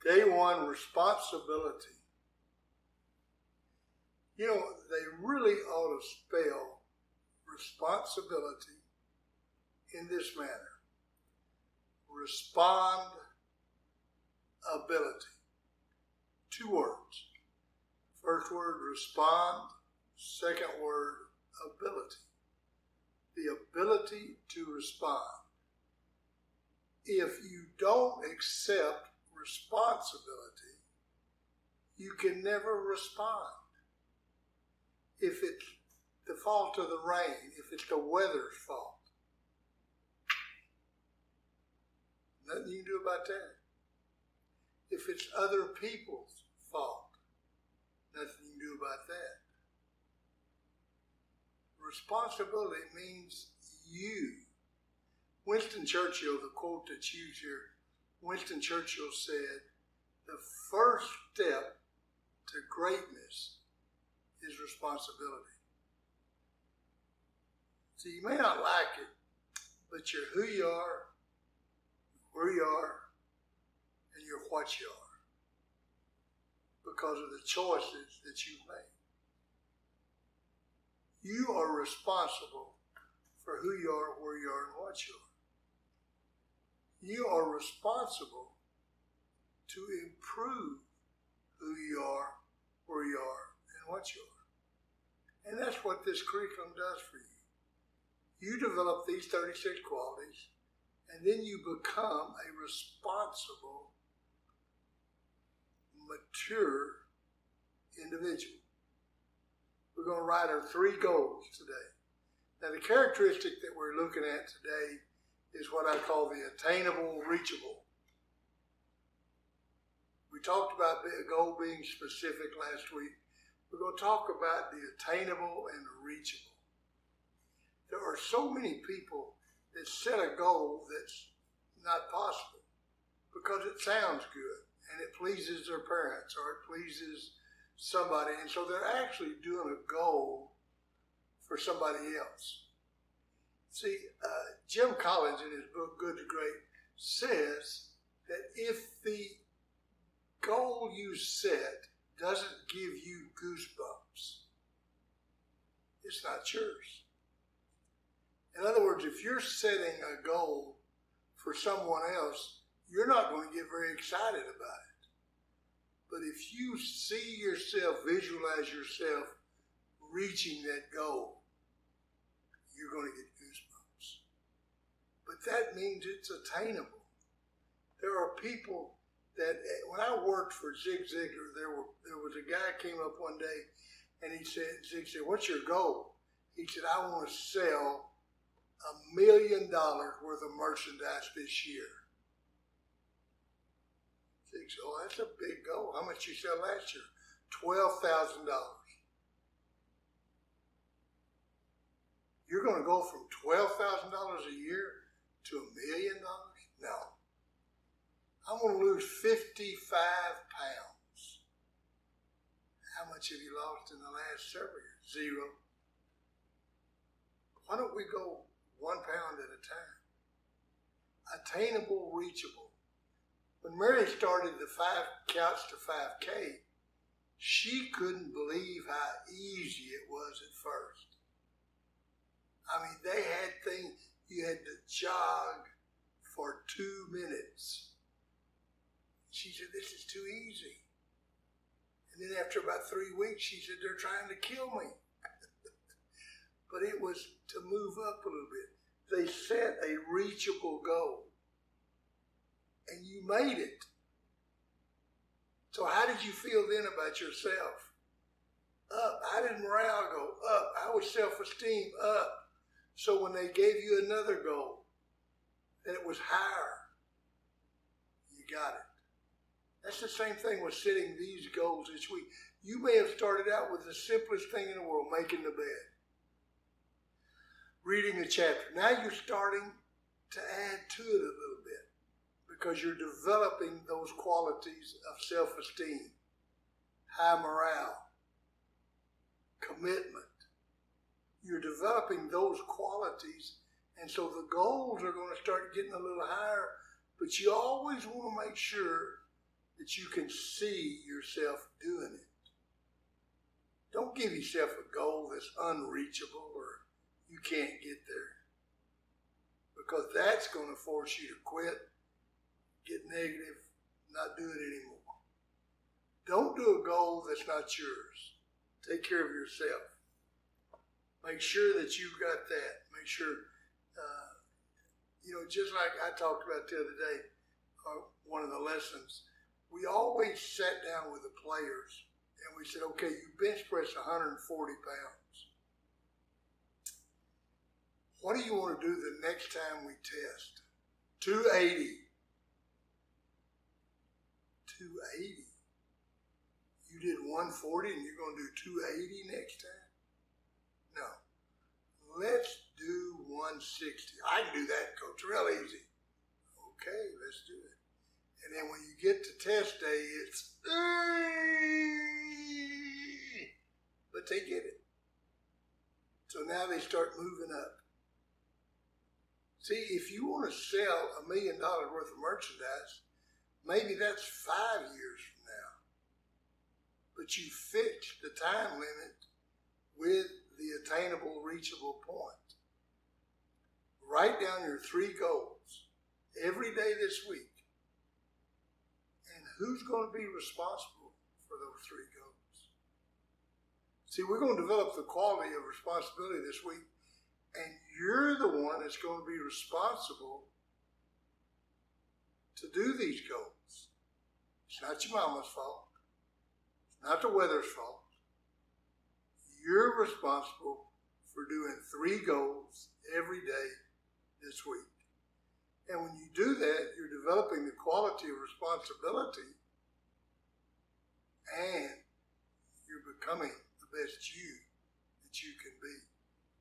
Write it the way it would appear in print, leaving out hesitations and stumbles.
Day one, responsibility. You know, they really ought to spell responsibility in this manner. Respond ability. 2 words. First word, respond. Second word, ability. The ability to respond. If you don't accept responsibility, you can never respond. If it's the fault of the rain, if it's the weather's fault, nothing you can do about that. If it's other people's fault, nothing you can do about that. Responsibility means you. Winston Churchill, the quote that's used here, Winston Churchill said, the first step to greatness is responsibility. So you may not like it, but you're who you are, where you are, and you're what you are because of the choices that you've made. You are responsible for who you are, where you are, and what you are. You are responsible to improve who you are, where you are, and what you are. And that's what this curriculum does for you. You develop these 36 qualities, and then you become a responsible, mature individual. We're going to write our 3 goals today. Now, the characteristic that we're looking at today is what I call the attainable, reachable. We talked about a goal being specific last week. We're going to talk about the attainable and the reachable. There are so many people that set a goal that's not possible because it sounds good and it pleases their parents or it pleases somebody, and so they're actually doing a goal for somebody else. See, Jim Collins in his book Good to Great says that if the goal you set doesn't give you goosebumps, it's not yours. In other words, if you're setting a goal for someone else, you're not going to get very excited about it. But if you see yourself, visualize yourself reaching that goal, you're going to get goosebumps. But that means it's attainable. There are people that, when I worked for Zig Ziglar, there was a guy came up one day and he said, Zig said, "What's your goal?" He said, "I want to sell $1 million worth of merchandise this year." Zig said, "Oh, that's a big goal. How much you sell last year?" $12,000. You're going to go from $12,000 a year to $1 million? No. I'm going to lose 55 pounds. How much have you lost in the last several years? 0. Why don't we go 1 pound at a time? Attainable, reachable. When Mary started the 5 counts to 5K, she couldn't believe how easy it was at first. I mean, they had things, you had to jog for 2 minutes. She said, "This is too easy." And then after about 3 weeks, she said, "They're trying to kill me." But it was to move up a little bit. They set a reachable goal. And you made it. So how did you feel then about yourself? Up. How did morale go? Up. How was self-esteem? Up. So when they gave you another goal, and it was higher, you got it. That's the same thing with setting these goals each week. You may have started out with the simplest thing in the world, making the bed, reading a chapter. Now you're starting to add to it a little bit because you're developing those qualities of self-esteem, high morale, commitment. You're developing those qualities, and so the goals are going to start getting a little higher, but you always want to make sure that you can see yourself doing it. Don't give yourself a goal that's unreachable or you can't get there, because that's going to force you to quit, get negative, not do it anymore. Don't do a goal that's not yours. Take care of yourself. Make sure that you've got that. Make sure, just like I talked about the other day, one of the lessons, we always sat down with the players and we said, okay, you bench press 140 pounds. What do you want to do the next time we test? 280. 280. You did 140 and you're going to do 280 next time? No. Let's do 160. I can do that, Coach. Real easy. Okay, let's do it. And then when you get to test day, it's, but they get it. So now they start moving up. See, if you want to sell $1 million worth of merchandise, maybe that's 5 years from now. But you fix the time limit with the attainable, reachable point. Write down your 3 goals every day this week. And who's going to be responsible for those 3 goals? See, we're going to develop the quality of responsibility this week, and you're the one that's going to be responsible to do these goals. It's not your mama's fault. It's not the weather's fault. You're responsible for doing 3 goals every day this week. And when you do that, you're developing the quality of responsibility, and you're becoming the best you that you can be.